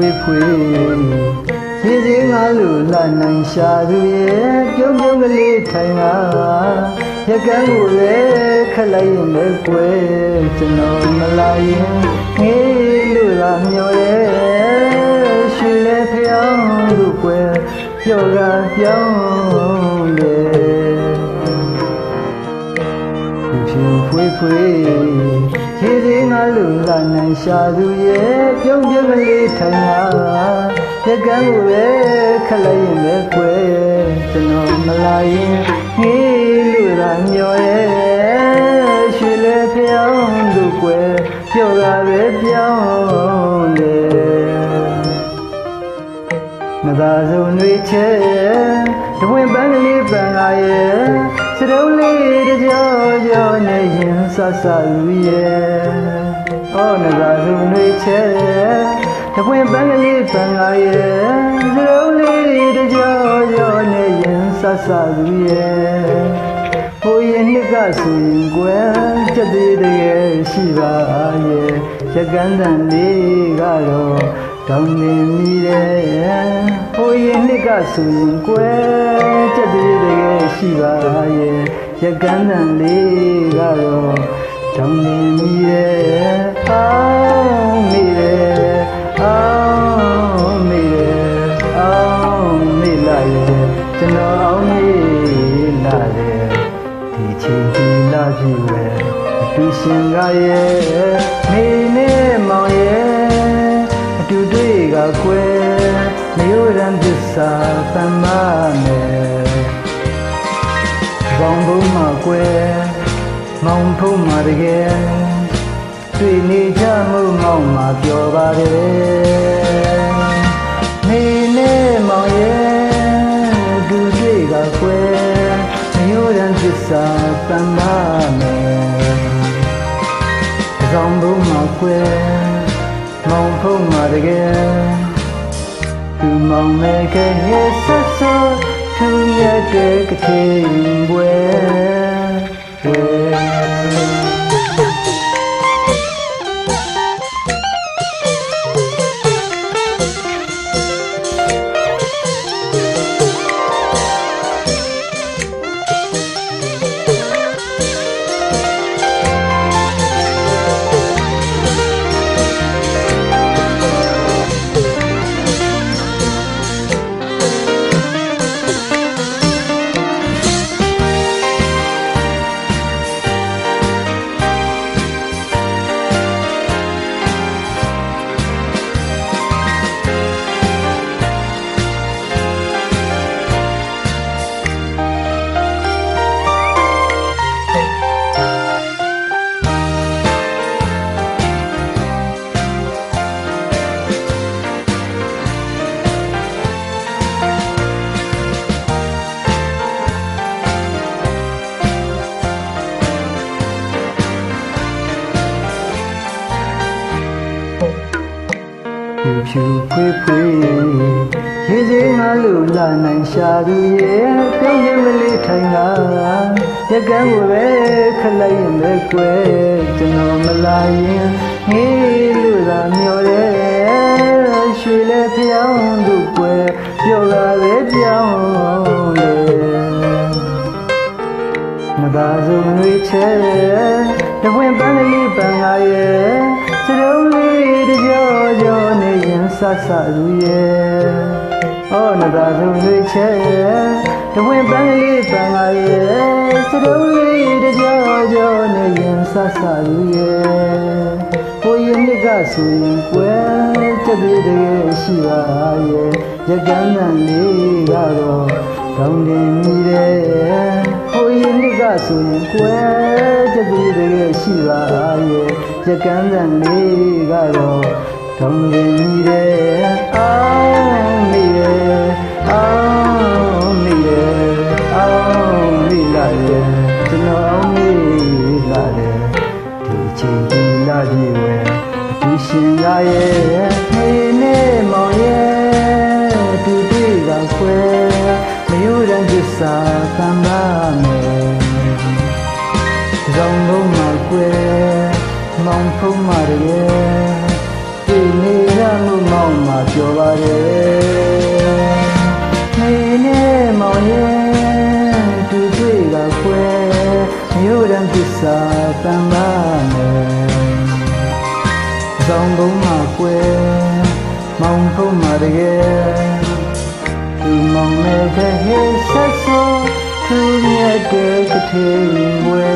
ဖွေးဖွေးရေစင်းငါလူလာနိုင်ရှာသူရဲ့ပြုံးပြုံးကလေးထိုင်လာရကန်းကိုပဲခက်လိုက်ရင်ပဲကွယ်ကျွန်တော်မလာရင်ငေးလို့လာမျောရဲရွှေလဲဖျောင်းလို့ကွယ်ပြောကပြောင်းတယ်ဖြူဖွေးဖွေးရေစင်းငါလူလာနိုင်ရှာသူရဲ့ပြုံးပြုံးကလေးထိုင်လာရကန်းကိုပဲခက်လိုက်ရင်ပဲကွယ်ကျွန်တော်မလာရင်ငေးလို့လာမျောရဲရွှေလဲဖျောင်းလို့ကွယ်ပြောကပဲပြောင်းတယ်မသာဆုံးတွေချဲတဝင်းပန်းကလေးပန်းလာရဲ့စရုံးလေးတကြောကြောနဲ့ရင်ဆဆလူရဲ့အော်နသာဆုံးတွေချဲတဝင်းပန်းကလေးပန်းလာရဲ့စရုံးလေးတကြောကြောနဲ့ရင်ဆဆလူရဲ့ဟိုရင်နှစ်ကဆိုရင်ကွယ်ချက်သေးတည်းရှိပါရဲ့ရကန်းတန်လေးကတော့တောင်းနေမိတယ်ဟိုရင်နှစ်ကဆိုရင်ကွယ်ချက်သေးတည်းရှိပါရဲ့ရကန်းတန်လေးကတော့တောင်းနေမိတယ်အောင်းမိတယ်အောင်းမိတယ်အောင်းမိလာရဲ့ကျွန်တော်အောင်းမိလာတယ်ဒီချိန်ဒီလာပြီပဲသူရှင်ကရဲ့နေနဲ့မောင်ရဲ့အတူတွေ့ကကွယ်မြို့ရန်သစ္စာပန်းမမယ်ဘောင်ဘုံမှာကွယ်မောင်ဖုံးမှာတကယ်တွေ့နေကြမှုမောင်မှာပြောပါတယ်နေနဲ့မောင်ရဲ့အတူတွေ့ကကွယ်မြို့ရန်သစ္စာပန်းမမယ်ဘောင်ဘုံမှာကွယ်မောင်ဖုံးမှာတကယ်သူမောင်မဲခဲရဲ့ဆက်ဆောသူမြတ်တဲ့ကတိဘွယ်ဖြူဖွေးဖွေးရေစင်းငါလူလာနိုင်ရှာသူရဲ့ပြုံးရင်မလေးထိုင်လာရကန်းကိုပဲခက်လိုက်ရင်ပဲကွယ်ကျွန်တော်မလာရင်ငေးလို့သာမျောတယ်ရွှေလဲဖျောင်းသူကွယ်ပြောတာပဲပြောင်းတယ်မသာဆုံးတွေချဲတဝင်းပန်းကလေးပန်းလာရဲ့စရုံးလေးတကြောကြောနဲ့ရင်ဆဆလူရဲ့အော်နသာဆုံးတွေချဲတဝင်းပန်းကလေးပန်းလာရဲ့စရုံးလေးတကြောကြောနဲ့ရင်ဆဆလူရဲ့ဟိုရင်နှစ်ကဆိုရင်ကွယ်ချက်သေးတည်းရှိပါရဲ့ရကန်းတန်လေးကတော့တောင်းနေမိတယ်ဟိုရင်နှစ်ကဆိုရင်ကွယ်ချက်သေးတည်းရှိပါရဲ့ရကန်းတန်လေးကတော့တောင်းနေမိတယ်အောင်းမိတယ်အောင်းမိတယ်အောင်းမိလာရဲ့ကျွန်တော်အောင်းမိလာတယ်ဒီချိန်ဒီလာပြီပဲသူရှင်ရရဲ့နေနဲ့မောင်ရဲ့သူတွေ့ကခွဲမြို့ရန်သစ္စာကံပါမယ်ဇောင်းလုံးမှာကွယ်မောင်ဖုံးမှာရဲ့ဒီနေရမှုမောင်မှာ နေနဲ့မောင်ရဲ့သူတွေ့ကခွဲမြို့ရန်ပစ္စာတန်ပါမယ်ဆောင်ဘုံမှာခွဲမောင်ဖုံးမှာတကယ်သူမောင်နဲ့ခဲ့ဆက်ဆိုသူမြတ်တဲ့ကတိဝဲ